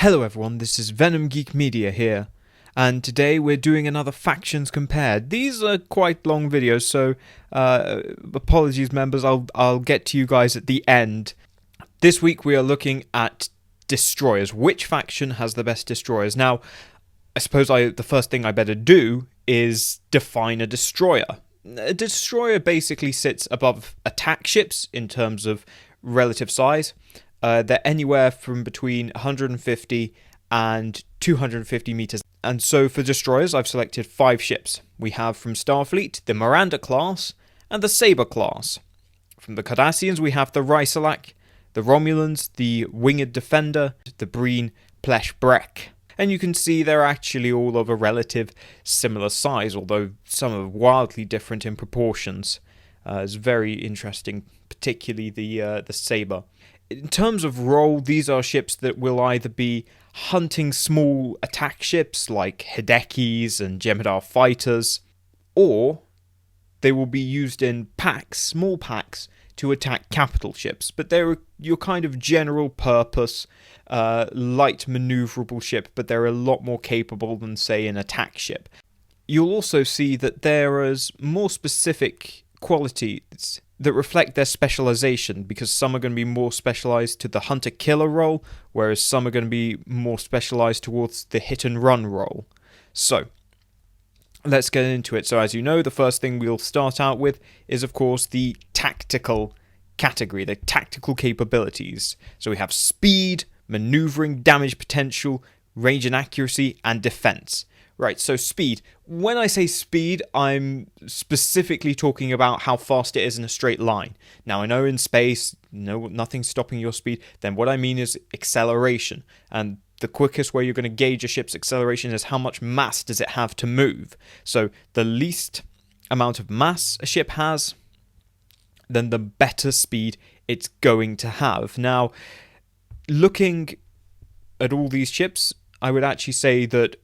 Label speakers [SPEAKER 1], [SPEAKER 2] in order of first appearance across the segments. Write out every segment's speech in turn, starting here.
[SPEAKER 1] Hello everyone, this is Venom Geek Media here, and today we're doing another Factions Compared. These are quite long videos, so apologies members, I'll get to you guys at the end. This week we are looking at destroyers. Which faction has the best destroyers? Now, I suppose the first thing I better do is define a destroyer. A destroyer basically sits above attack ships in terms of relative size. They're anywhere from between 150 and 250 meters. And so for destroyers, I've selected 5 ships. We have from Starfleet, the Miranda class and the Saber class. From the Cardassians, we have the Rasilak, the Romulans, the Winged Defender, the Breen Plesh Brek. And you can see they're actually all of a relative similar size, although some are wildly different in proportions. It's very interesting, particularly the Saber. In terms of role, these are ships that will either be hunting small attack ships like Hidekis and Jem'Hadar fighters, or they will be used in packs, small packs, to attack capital ships. But they're your kind of general purpose, light maneuverable ship, but they're a lot more capable than, say, an attack ship. You'll also see that there is more specific qualities that reflect their specialization, because some are going to be more specialized to the hunter-killer role, whereas some are going to be more specialized towards the hit-and-run role. So, let's get into it. So as you know, the first thing we'll start out with is, of course, the tactical category, the tactical capabilities. So we have speed, maneuvering, damage potential, range and accuracy, and defense. Right, so speed. When I say speed, I'm specifically talking about how fast it is in a straight line. Now, I know in space, nothing's stopping your speed. Then what I mean is acceleration. And the quickest way you're going to gauge a ship's acceleration is how much mass does it have to move. So the least amount of mass a ship has, then the better speed it's going to have. Now, looking at all these ships, I would actually say that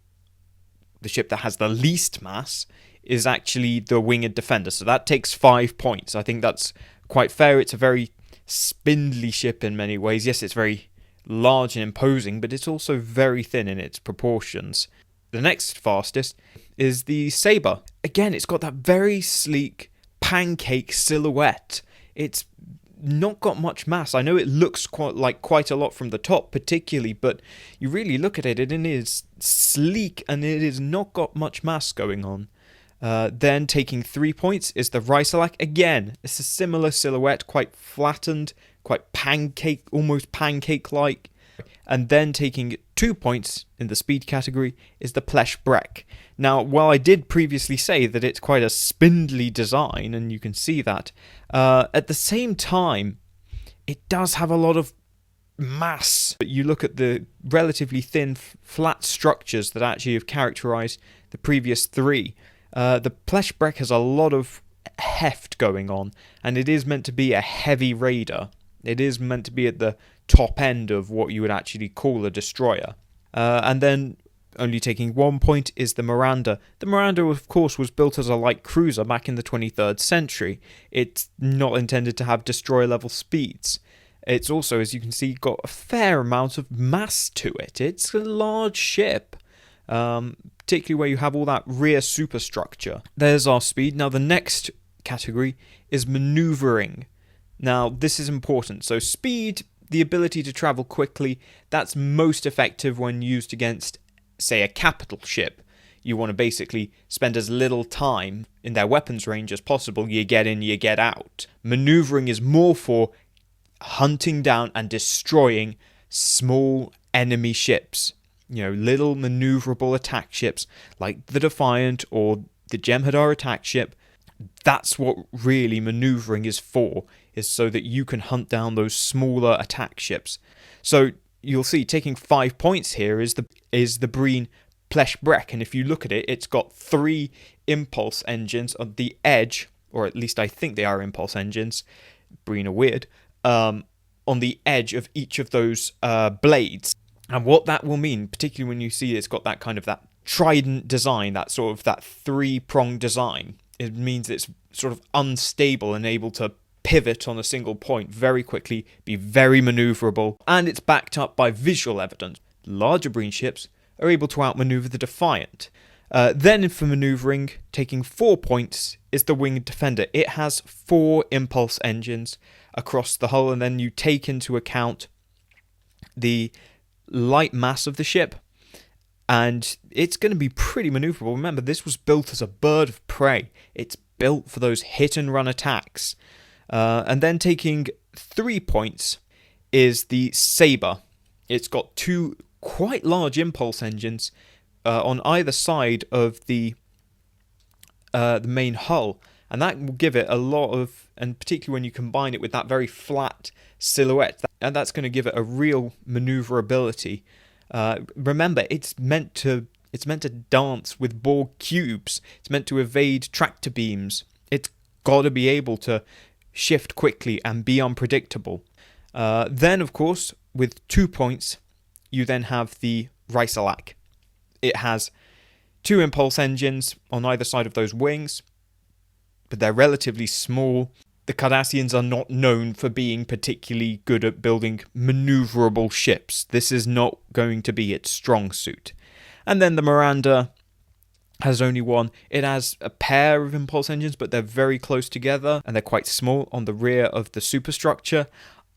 [SPEAKER 1] the ship that has the least mass is actually the Winged Defender. So that takes 5 points. I think that's quite fair. It's a very spindly ship in many ways. Yes, it's very large and imposing, but it's also very thin in its proportions. The next fastest is the Saber. Again, it's got that very sleek pancake silhouette. It's not got much mass. I know it looks quite a lot from the top particularly, but you really look at it and it is sleek and it has not got much mass going on. Then taking 3 points is the Rasilak. Again, it's a similar silhouette, quite flattened, quite almost pancake-like. And then taking 2 points in the speed category is the Plesh Brek. Now, while I did previously say that it's quite a spindly design, and you can see that, at the same time, it does have a lot of mass. But you look at the relatively thin, flat structures that actually have characterized the previous 3. The Plesh Brek has a lot of heft going on, and it is meant to be a heavy raider. It is meant to be at the top end of what you would actually call a destroyer. And then only taking 1 point is the Miranda. The Miranda, of course, was built as a light cruiser back in the 23rd century. It's not intended to have destroyer-level speeds. It's also, as you can see, got a fair amount of mass to it. It's a large ship, particularly where you have all that rear superstructure. There's our speed. Now, the next category is maneuvering. Now, this is important. So speed, the ability to travel quickly, that's most effective when used against, say, a capital ship. You want to basically spend as little time in their weapons range as possible. You get in, you get out. Maneuvering is more for hunting down and destroying small enemy ships. Little maneuverable attack ships like the Defiant or the Jem'Hadar attack ship. That's what really maneuvering is for, is so that you can hunt down those smaller attack ships. So you'll see, taking 5 points here is the Breen Plesh Brek, and if you look at it, it's got 3 impulse engines on the edge, or at least I think they are impulse engines. Breen are weird. On the edge of each of those blades, and what that will mean, particularly when you see it's got that kind of that trident design, that 3-pronged design. It means it's sort of unstable and able to pivot on a single point very quickly, be very maneuverable, and it's backed up by visual evidence. larger Breen ships are able to outmaneuver the Defiant. Then for maneuvering, taking 4 points is the Winged Defender. It has 4 impulse engines across the hull, and then you take into account the light mass of the ship, and it's going to be pretty maneuverable. Remember, this was built as a bird of prey. It's built for those hit-and-run attacks. And then taking 3 points is the Saber. It's got 2 quite large impulse engines on either side of the main hull, and that will give it a lot of, and particularly when you combine it with that very flat silhouette, and that's going to give it a real maneuverability. Remember, it's meant to dance with Borg cubes. It's meant to evade tractor beams. It's got to be able to shift quickly and be unpredictable. Then, of course, with 2 points, you then have the Rasilak. It has 2 impulse engines on either side of those wings, but they're relatively small. The Cardassians are not known for being particularly good at building maneuverable ships. This is not going to be its strong suit. And then the Miranda has only 1. It has a pair of impulse engines, but they're very close together, and they're quite small on the rear of the superstructure.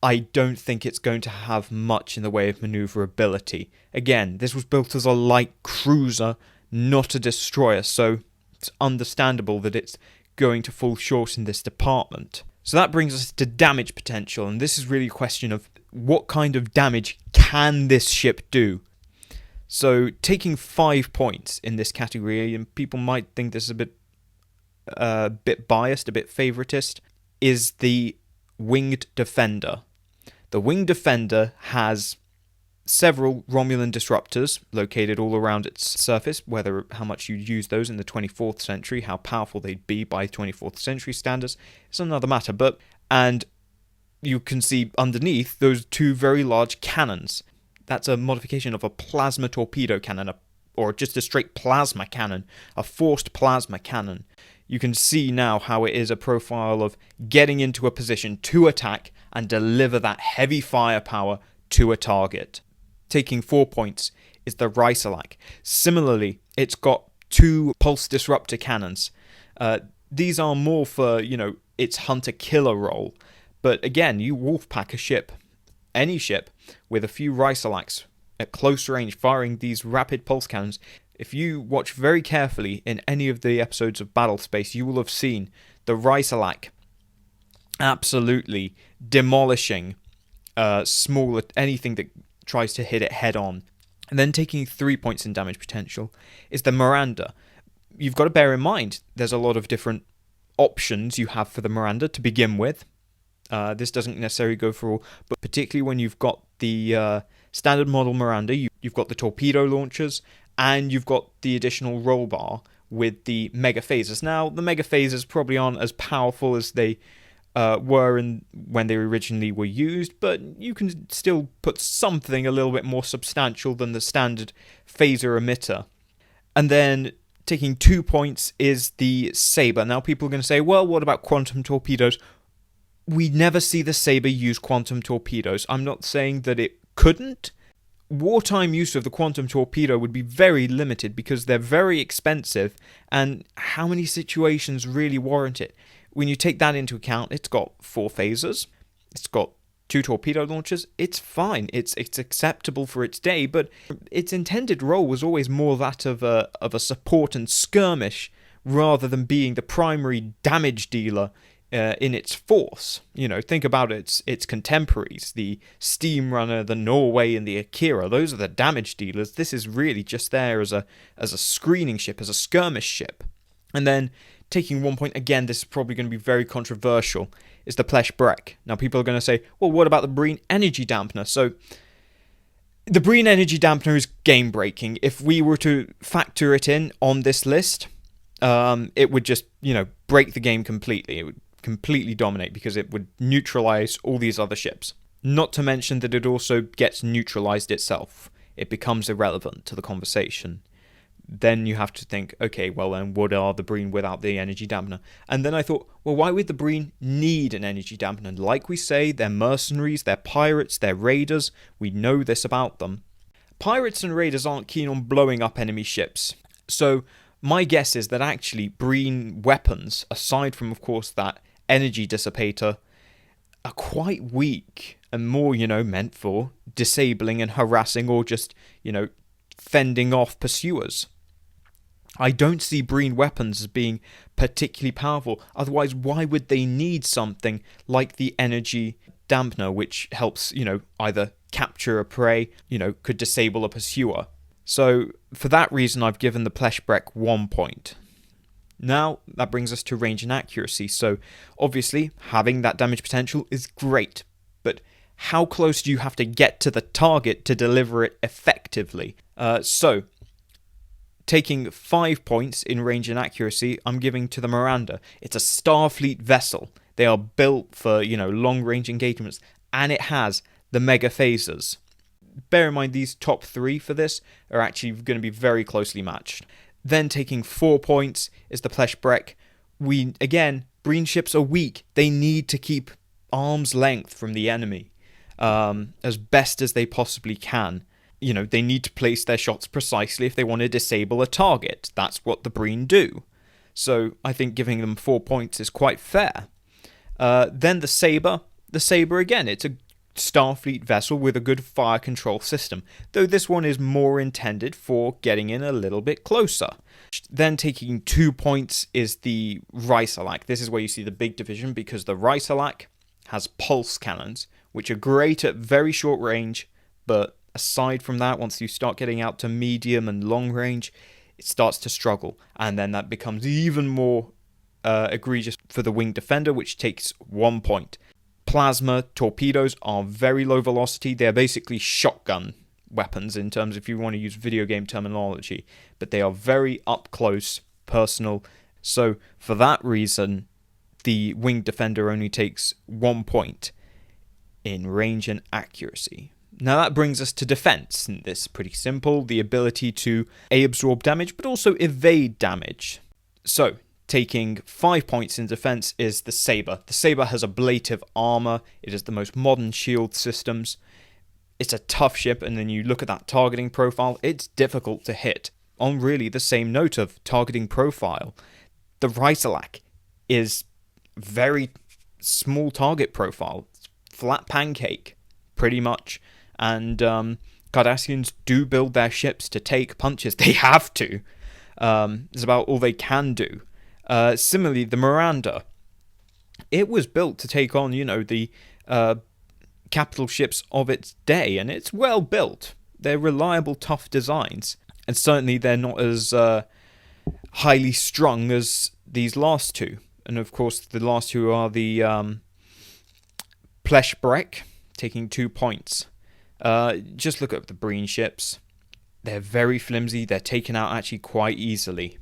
[SPEAKER 1] I don't think it's going to have much in the way of maneuverability. Again, this was built as a light cruiser, not a destroyer, so it's understandable that it's going to fall short in this department. So that brings us to damage potential, and this is really a question of what kind of damage can this ship do? So taking 5 points in this category, and people might think this is a bit biased, a bit favoritist, is the Winged Defender. The Winged Defender has several Romulan disruptors located all around its surface. How much you use those in the 24th century, how powerful they'd be by 24th century standards, is another matter. And you can see underneath those 2 very large cannons. That's a modification of a plasma torpedo cannon, or just a straight plasma cannon, a forced plasma cannon. You can see now how it is a profile of getting into a position to attack and deliver that heavy firepower to a target. Taking 4 points is the Rasilak. Similarly, it's got 2 pulse disruptor cannons. These are more for, its hunter-killer role. But again, you wolfpack a ship, any ship, with a few Rasilaks at close range firing these rapid pulse cannons. If you watch very carefully in any of the episodes of Battlespace, you will have seen the Rasilak absolutely demolishing anything that tries to hit it head on. And then taking 3 points in damage potential is the Miranda. You've got to bear in mind there's a lot of different options you have for the Miranda to begin with. This doesn't necessarily go for all, but particularly when you've got the standard model Miranda, you've got the torpedo launchers, and you've got the additional roll bar with the mega phasers. Now, the mega phasers probably aren't as powerful as they were when they originally were used, but you can still put something a little bit more substantial than the standard phaser emitter. And then taking 2 points is the Saber. Now, people are going to say, well, what about quantum torpedoes? We never see the Saber use quantum torpedoes. I'm not saying that it couldn't. Wartime use of the quantum torpedo would be very limited because they're very expensive, and how many situations really warrant it? When you take that into account, it's got 4 phasers, it's got 2 torpedo launchers. It's fine, it's acceptable for its day, but its intended role was always more that of a support and skirmish rather than being the primary damage dealer in its force. Think about its contemporaries, the Steamrunner, the Norway, and the Akira. Those are the damage dealers. This is really just there as a screening ship, as a skirmish ship. And then taking 1 point, again, this is probably going to be very controversial, is the Plesh Brek. Now, people are going to say, well, what about the Breen Energy Dampener? So, the Breen Energy Dampener is game-breaking. If we were to factor it in on this list, it would just, break the game completely. It would completely dominate because it would neutralize all these other ships. Not to mention that it also gets neutralized itself. It becomes irrelevant to the conversation. Then you have to think, okay, well then, what are the Breen without the energy dampener? And then I thought, well, why would the Breen need an energy dampener? Like we say, they're mercenaries, they're pirates, they're raiders. We know this about them. pirates and raiders aren't keen on blowing up enemy ships. So my guess is that actually Breen weapons, aside from, of course, that energy dissipator, are quite weak and more, meant for disabling and harassing or just, fending off pursuers. I don't see Breen weapons as being particularly powerful. Otherwise, why would they need something like the energy dampener, which helps, either capture a prey, could disable a pursuer. So for that reason, I've given the Plesh Brek 1 point. Now, that brings us to range and accuracy. So obviously, having that damage potential is great, but how close do you have to get to the target to deliver it effectively? So taking 5 points in range and accuracy, I'm giving to the Miranda. It's a Starfleet vessel. They are built for, long-range engagements, and it has the mega phasers. Bear in mind, these top 3 for this are actually going to be very closely matched. Then taking 4 points is the Plesh Brek. Breen ships are weak. They need to keep arm's length from the enemy as best as they possibly can. They need to place their shots precisely if they want to disable a target. That's what the Breen do. So I think giving them 4 points is quite fair. Then the Saber. The Saber, again, it's a Starfleet vessel with a good fire control system, though this one is more intended for getting in a little bit closer. Then taking 2 points is the Rasilak. This is where you see the big division, because the Rasilak has pulse cannons, which are great at very short range, but aside from that, once you start getting out to medium and long range, it starts to struggle, and then that becomes even more egregious for the Winged Defender, which takes 1 point. Plasma torpedoes are very low velocity. They're basically shotgun weapons in terms if you want to use video game terminology, but they are very up close, personal. So for that reason, the Winged Defender only takes 1 point in range and accuracy. Now that brings us to defense, and this is pretty simple. The ability to absorb damage, but also evade damage. So taking 5 points in defense is the Saber. The Saber has ablative armor. It has the most modern shield systems. It's a tough ship, and then you look at that targeting profile, it's difficult to hit. On really the same note of targeting profile, the Rasilak is very small target profile. Flat pancake, pretty much. And Cardassians do build their ships to take punches. They have to. It's about all they can do. Similarly, the Miranda, it was built to take on, the capital ships of its day, and it's well built. They're reliable, tough designs, and certainly they're not as highly strung as these last two. And of course, the last two are the Plesh Brek, taking 2 points. Just look at the Breen ships. They're very flimsy. They're taken out actually quite easily.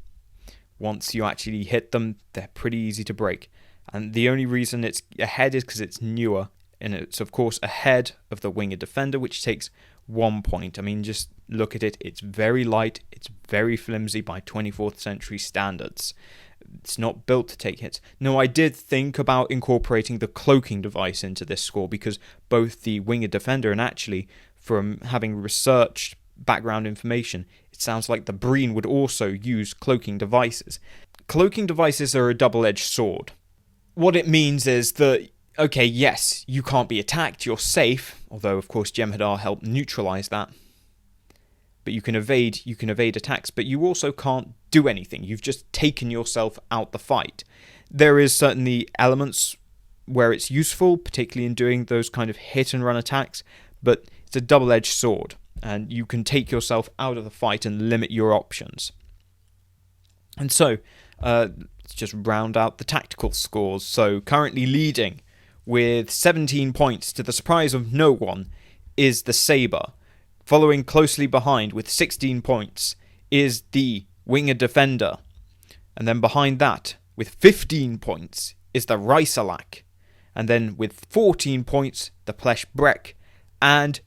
[SPEAKER 1] Once you actually hit them, they're pretty easy to break. And the only reason it's ahead is because it's newer. And it's, of course, ahead of the Winged Defender, which takes 1 point. I mean, just look at it. It's very light. It's very flimsy by 24th century standards. It's not built to take hits. No, I did think about incorporating the cloaking device into this score, because both the Winged Defender and actually, from having researched background information, it sounds like the Breen would also use cloaking devices. Cloaking devices are a double-edged sword. What it means is that, okay, yes, you can't be attacked, you're safe, although of course Jem'Hadar helped neutralize that. But you can evade attacks, but you also can't do anything. You've just taken yourself out the fight. There is certainly elements where it's useful, particularly in doing those kind of hit and run attacks, but it's a double-edged sword, and you can take yourself out of the fight and limit your options. And so, let's just round out the tactical scores. So currently leading with 17 points to the surprise of no one is the Saber. Following closely behind with 16 points is the Winged Defender. And then behind that, with 15 points, is the Rasilak. And then with 14 points, the Plesh Brek. And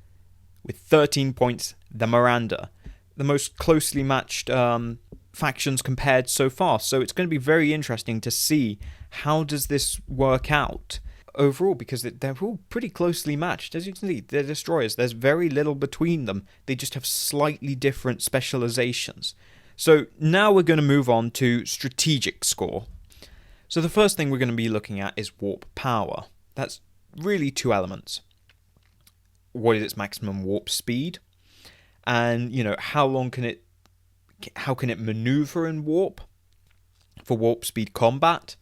[SPEAKER 1] with 13 points, the Miranda. The most closely matched factions compared so far. So it's going to be very interesting to see how does this work out. overall, because they're all pretty closely matched. As you can see, they're destroyers. There's very little between them. They just have slightly different specializations. So now we're going to move on to strategic score. So the first thing we're going to be looking at is warp power. That's really two elements. What is its maximum warp speed? And, how can it maneuver in warp for warp speed combat?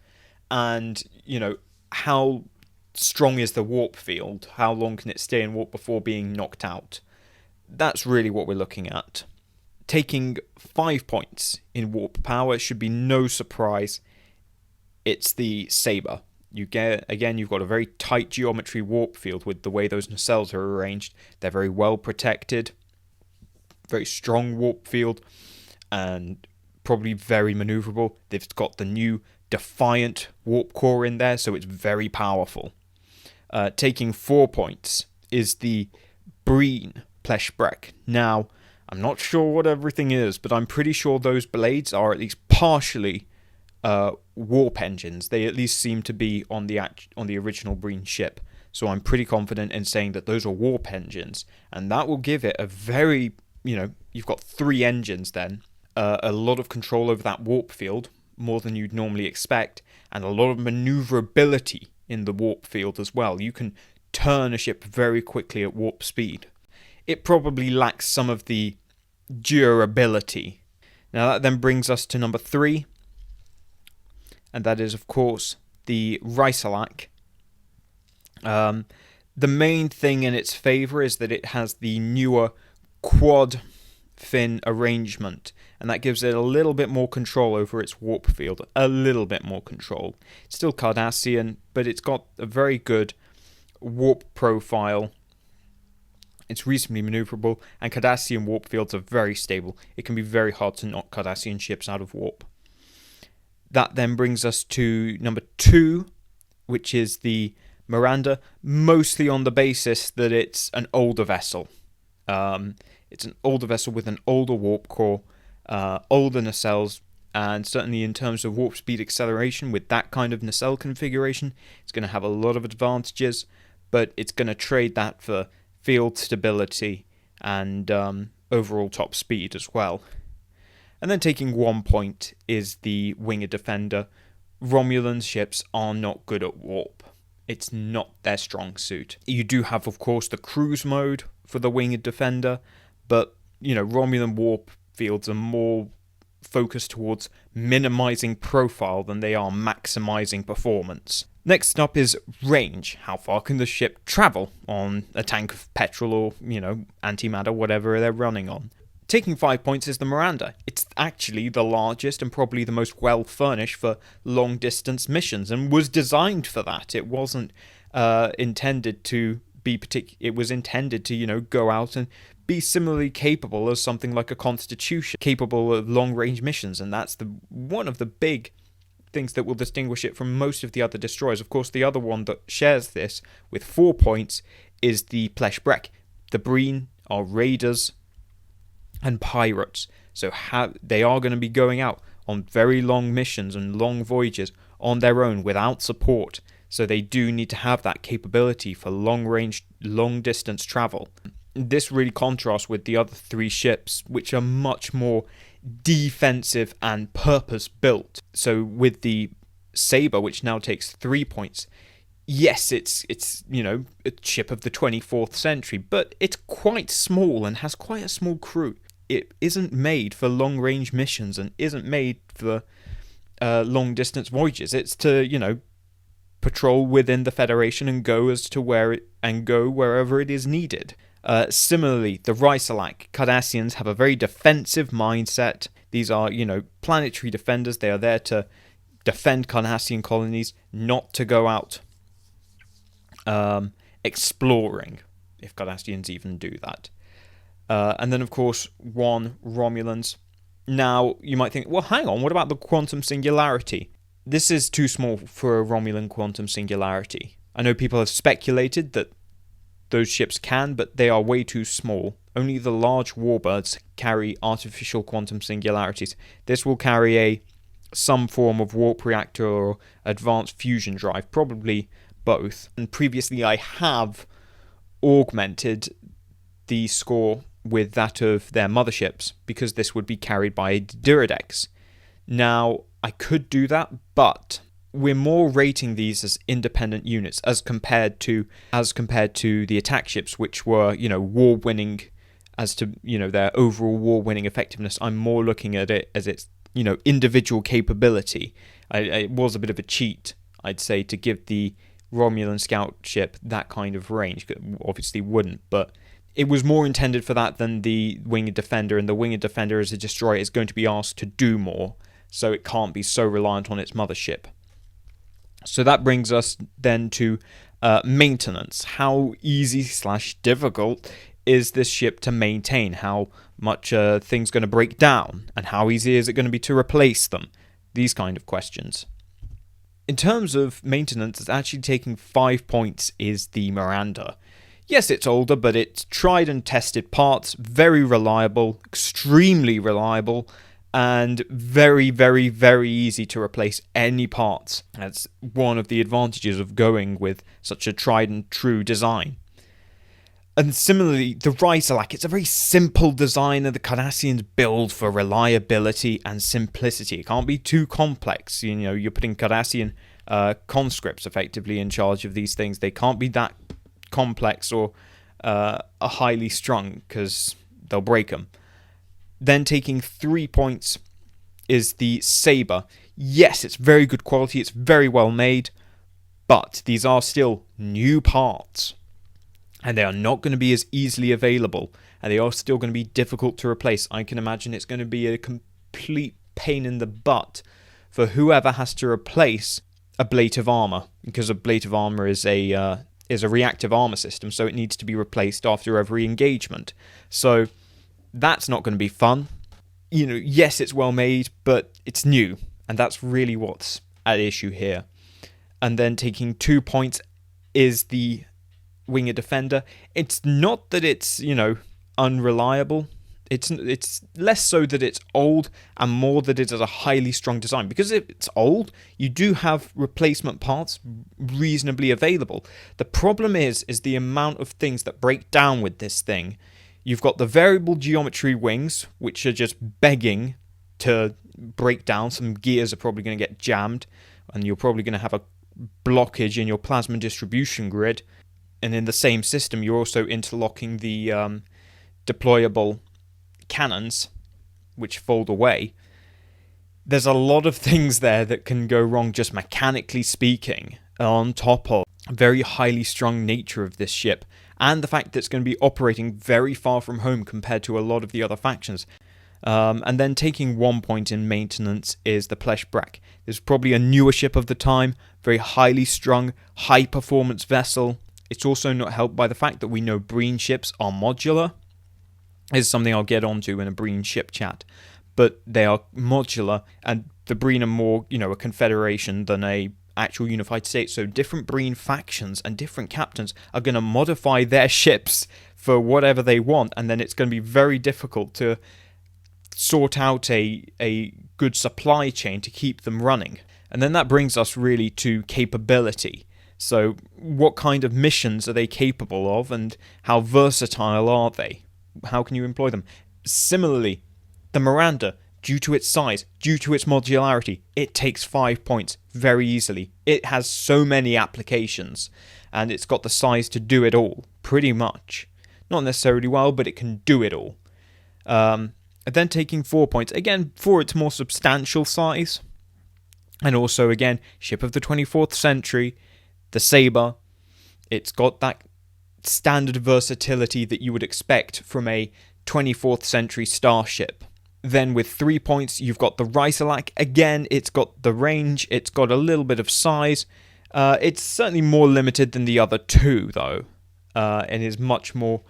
[SPEAKER 1] And, how strong is the warp field? How long can it stay in warp before being knocked out? That's really what we're looking at. Taking 5 points in warp power should be no surprise. It's the Saber. You've got a very tight geometry warp field with the way those nacelles are arranged. They're very well protected. Very strong warp field. And probably very maneuverable. They've got the new Defiant warp core in there, so it's very powerful. Taking 4 points is the Breen Plesh Brek. Now, I'm not sure what everything is, but I'm pretty sure those blades are at least partially warp engines. They at least seem to be on the original Breen ship. So I'm pretty confident in saying that those are warp engines, and that will give it a very, you've got 3 engines then, a lot of control over that warp field, more than you'd normally expect, and a lot of maneuverability in the warp field as well. You can turn a ship very quickly at warp speed. It probably lacks some of the durability. Now that then brings us to number 3, and that is of course the Rasilak. The main thing in its favour is that it has the newer quad fin arrangement, and that gives it a little bit more control over its warp field. A little bit more control. It's still Cardassian, but it's got a very good warp profile. It's reasonably maneuverable, and Cardassian warp fields are very stable. It can be very hard to knock Cardassian ships out of warp. That then brings us to number 2, which is the Miranda, mostly on the basis that it's an older vessel. It's an older vessel with an older warp core, older nacelles, and certainly in terms of warp speed acceleration with that kind of nacelle configuration, it's going to have a lot of advantages, but it's going to trade that for field stability and overall top speed as well. And then taking 1 point is the Winged Defender. Romulan ships are not good at warp. It's not their strong suit. You do have, of course, the cruise mode for the Winged Defender, but, Romulan warp fields are more focused towards minimizing profile than they are maximizing performance. Next up is range. How far can the ship travel on a tank of petrol or, antimatter, whatever they're running on? Taking 5 points is the Miranda. It's actually the largest and probably the most well furnished for long distance missions, and was designed for that. It wasn't intended to be it was intended to, go out and be similarly capable as something like a Constitution, capable of long range missions, and that's one of the big things that will distinguish it from most of the other destroyers. Of course, the other one that shares this with 4 points is the Plesh Brek. The Breen are raiders and pirates, so they are going to be going out on very long missions and long voyages on their own without support, so they do need to have that capability for long range, long distance travel. This really contrasts with the other 3 ships, which are much more defensive and purpose built. So with the Saber, which now takes 3 points, yes, it's a ship of the 24th century, but it's quite small and has quite a small crew. It isn't made for long-range missions and isn't made for long-distance voyages. It's to, patrol within the Federation and go wherever it is needed. Similarly, the Rasilak Cardassians have a very defensive mindset. These are, planetary defenders. They are there to defend Cardassian colonies, not to go out exploring, if Cardassians even do that. And then, of course, 1 Romulans. Now, you might think, well, hang on, what about the quantum singularity? This is too small for a Romulan quantum singularity. I know people have speculated that those ships can, but they are way too small. Only the large warbirds carry artificial quantum singularities. This will carry some form of warp reactor or advanced fusion drive, probably both. And previously I have augmented the score with that of their motherships, because this would be carried by a Duridex. Now, I could do that, but we're more rating these as independent units as compared to the attack ships, which were, war-winning as to, their overall war-winning effectiveness. I'm more looking at it as its, individual capability. It was a bit of a cheat, I'd say, to give the Romulan scout ship that kind of range. Obviously wouldn't, but it was more intended for that than the Winged Defender, and the Winged Defender as a destroyer is going to be asked to do more, so it can't be so reliant on its mothership. So that brings us then to maintenance. How easy/difficult is this ship to maintain? How much things going to break down? And how easy is it going to be to replace them? These kind of questions. In terms of maintenance, it's actually taking 5 points is the Miranda. Yes, it's older, but it's tried and tested parts, very reliable, extremely reliable, and very, very, very easy to replace any parts. That's one of the advantages of going with such a tried and true design. And similarly, the Rasilak, it's a very simple design, and the Cardassians build for reliability and simplicity. It can't be too complex. You're putting Cardassian conscripts effectively in charge of these things. They can't be that complex or highly strung, because they'll break them. Then taking 3 points is the Saber. Yes, it's very good quality, it's very well made, but these are still new parts, and they are not going to be as easily available, and they are still going to be difficult to replace. I can imagine it's going to be a complete pain in the butt for whoever has to replace a ablative armor, because ablative armor is a reactive armor system, so it needs to be replaced after every engagement. So that's not going to be fun. Yes, it's well made, but it's new, and that's really what's at issue here. And then taking 2 points is the Winged Defender. It's not that it's, unreliable. It's less so that it's old, and more that it has a highly strong design. Because if it's old, you do have replacement parts reasonably available. The problem is the amount of things that break down with this thing. You've got the variable geometry wings, which are just begging to break down. Some gears are probably going to get jammed, and you're probably going to have a blockage in your plasma distribution grid. And in the same system, you're also interlocking the deployable cannons, which fold away. There's a lot of things there that can go wrong, just mechanically speaking, on top of a very highly strung nature of this ship, and the fact that it's going to be operating very far from home compared to a lot of the other factions. And then taking 1 point in maintenance is the Plesh Brek. This is probably a newer ship of the time, very highly strung, high performance vessel. It's also not helped by the fact that we know Breen ships are modular. This is something I'll get onto in a Breen ship chat. But they are modular, and the Breen are more, a confederation than a actual unified state. So different Breen factions and different captains are going to modify their ships for whatever they want, and then it's going to be very difficult to sort out a good supply chain to keep them running. And then that brings us really to capability. So what kind of missions are they capable of, and how versatile are they? How can you employ them? Similarly, the Miranda, due to its size, due to its modularity, it takes 5 points very easily. It has so many applications, and it's got the size to do it all, pretty much. Not necessarily well, but it can do it all. And then taking 4 points, again, for its more substantial size. And also, again, ship of the 24th century, the Saber. It's got that standard versatility that you would expect from a 24th century starship. Then with 3 points, you've got the Rasilak. Again, it's got the range, it's got a little bit of size. It's certainly more limited than the other two, though, and is much more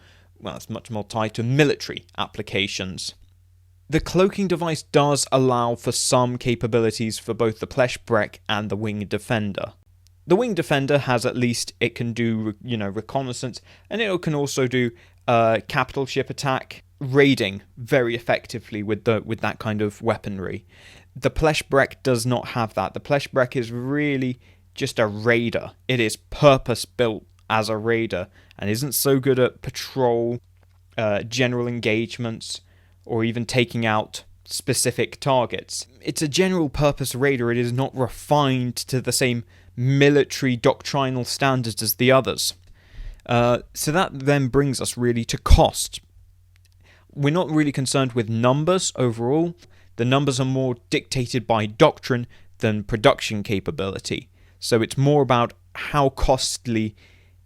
[SPEAKER 1] tied to military applications. The cloaking device does allow for some capabilities for both the Plesh Brek and the Winged Defender. The Winged Defender has at least, it can do, reconnaissance, and it can also do capital ship attack, raiding very effectively with that kind of weaponry. The Plesh Brek does not have that. The Plesh Brek is really just a raider. It is purpose built as a raider and isn't so good at patrol, general engagements, or even taking out specific targets. It's a general purpose raider. It is not refined to the same military doctrinal standards as the others. So that then brings us really to cost. We're not really concerned with numbers overall. The numbers are more dictated by doctrine than production capability. So it's more about how costly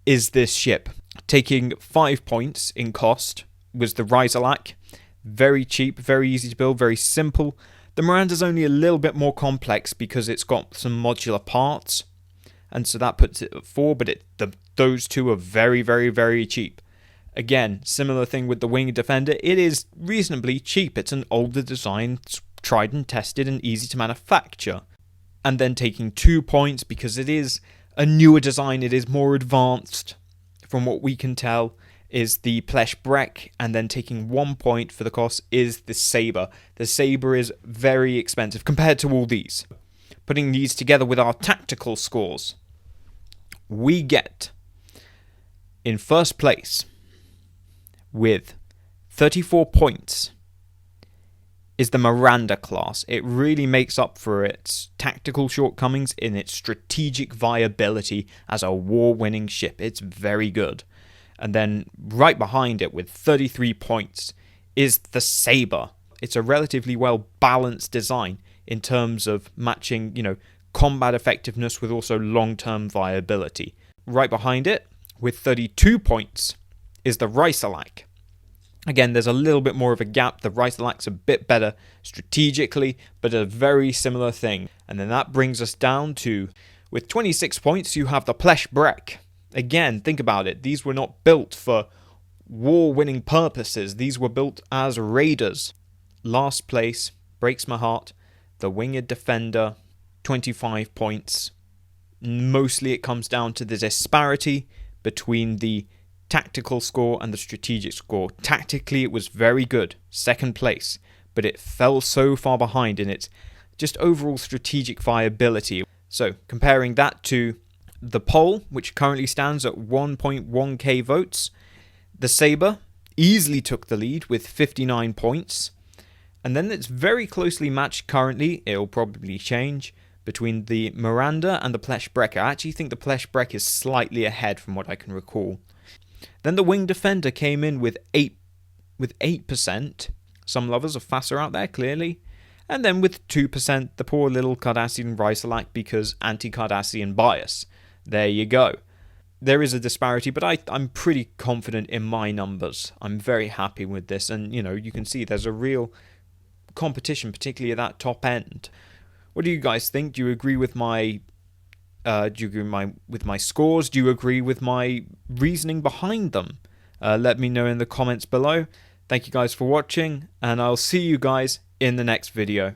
[SPEAKER 1] is this ship. Taking 5 points in cost was the Rasilak. Very cheap, very easy to build, very simple. The Miranda's only a little bit more complex because it's got some modular parts, and so that puts it at 4, but those two are very, very, very cheap. Again, similar thing with the Winged Defender. It is reasonably cheap. It's an older design, tried and tested, and easy to manufacture. And then taking 2 points because it is a newer design, it is more advanced from what we can tell, is the Plesh Brek, and then taking 1 point for the cost is the Saber. The Saber is very expensive compared to all these. Putting these together with our tactical scores, we get in first place with 34 points is the Miranda class. It really makes up for its tactical shortcomings in its strategic viability as a war-winning ship. It's very good. And then right behind it with 33 points is the Saber. It's a relatively well-balanced design in terms of matching, combat effectiveness with also long-term viability. Right behind it with 32 points is the Rasilak. Again, there's a little bit more of a gap. The Rasilak's a bit better strategically, but a very similar thing. And then that brings us down to, with 26 points, you have the Plesh Brek. Again, think about it. These were not built for war-winning purposes. These were built as raiders. Last place, breaks my heart, the Winged Defender, 25 points. Mostly it comes down to the disparity between the tactical score and the strategic score. Tactically, it was very good, second place, but it fell so far behind in its just overall strategic viability. So, comparing that to the poll, which currently stands at 1.1k votes, the Saber easily took the lead with 59 points, and then it's very closely matched currently, it'll probably change, between the Miranda and the Plesh Brek. I actually think the Plesh Brek is slightly ahead from what I can recall. Then the Winged Defender came in with 8%. Some lovers of FAS are out there, clearly. And then with 2%, the poor little Cardassian Rasilak because anti-Cardassian bias. There you go. There is a disparity, but I'm pretty confident in my numbers. I'm very happy with this. And, you can see there's a real competition, particularly at that top end. What do you guys think? Do you agree with my scores? Do you agree with my reasoning behind them? Let me know in the comments below. Thank you guys for watching, and I'll see you guys in the next video.